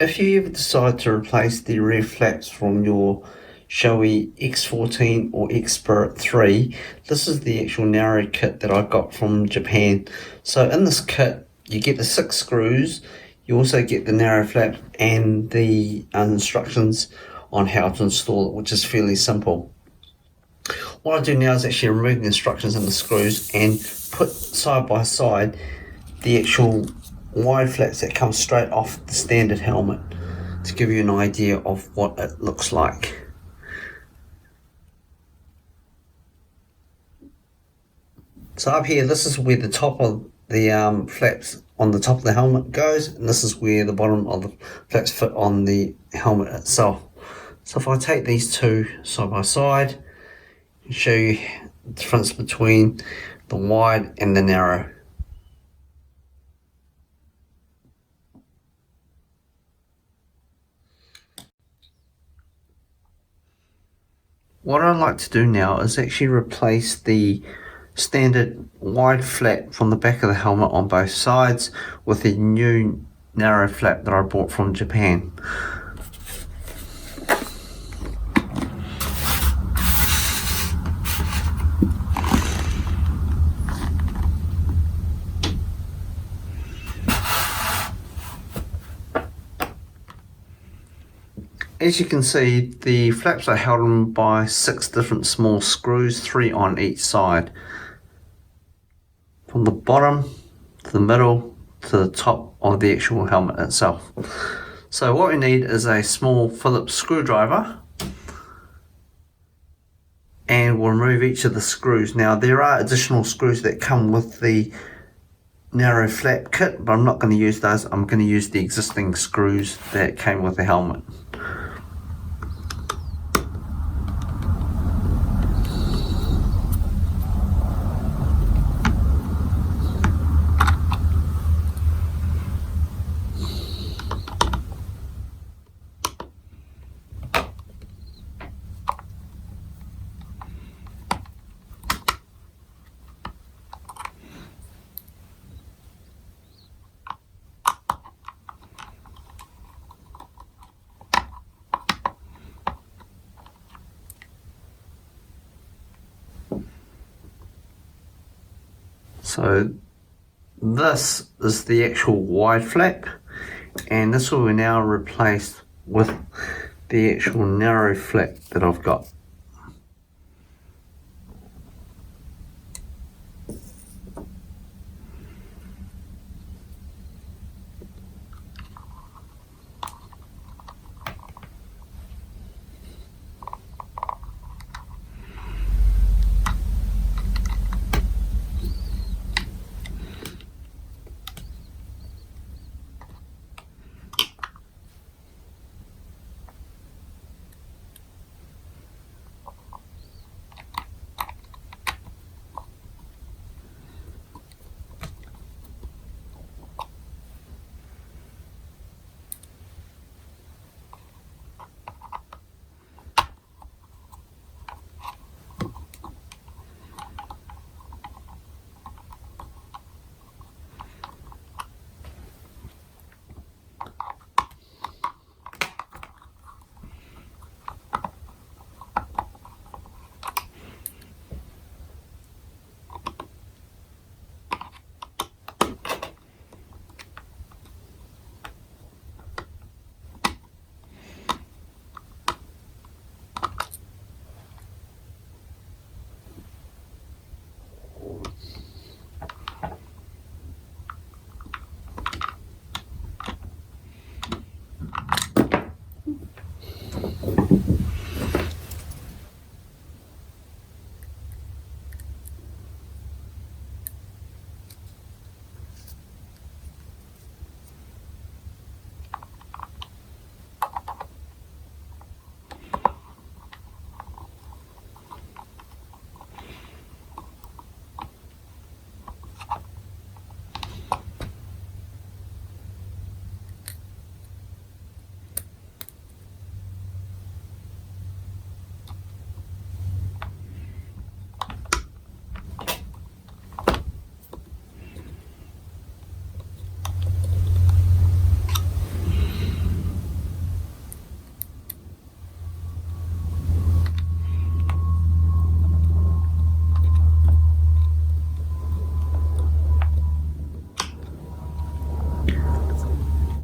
If you ever decide to replace the rear flaps from your Shoei X-14 or X-Spirit 3, this is the actual narrow kit that I got from Japan. So in this kit, you get the 6 screws, you also get the narrow flap and the instructions on how to install it, which is fairly simple. What I do now is actually remove the instructions and the screws and put side by side the actual wide flaps that come straight off the standard helmet to give you an idea of what it looks like. So up here, this is where the top of the flaps on the top of the helmet goes, and this is where the bottom of the flaps fit on the helmet itself. So if I take these two side by side and show you the difference between the wide and the narrow. What I'd like to do now is actually replace the standard wide flap from the back of the helmet on both sides with a new narrow flap that I bought from Japan. As you can see, the flaps are held on by 6 different small screws, 3 on each side. From the bottom to the middle to the top of the actual helmet itself. So what we need is a small Phillips screwdriver, and we'll remove each of the screws. Now there are additional screws that come with the narrow flap kit, but I'm not going to use those. I'm going to use the existing screws that came with the helmet. So this is the actual wide flap, and this will be now replaced with the actual narrow flap that I've got.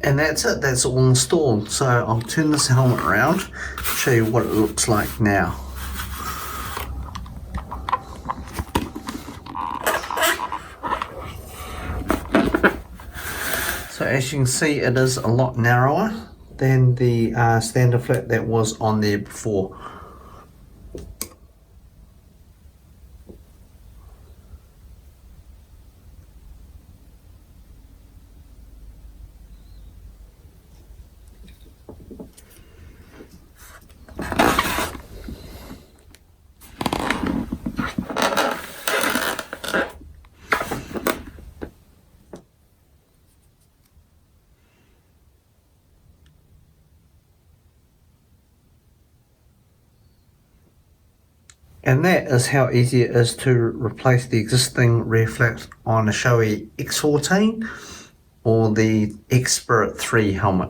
And that's it, that's all installed. So I'll turn this helmet around, show you what it looks like now. So as you can see, it is a lot narrower than the standard flap that was on there before. And that is how easy it is to replace the existing rear flaps on a Shoei X-14 or the X-Spirit 3 helmet.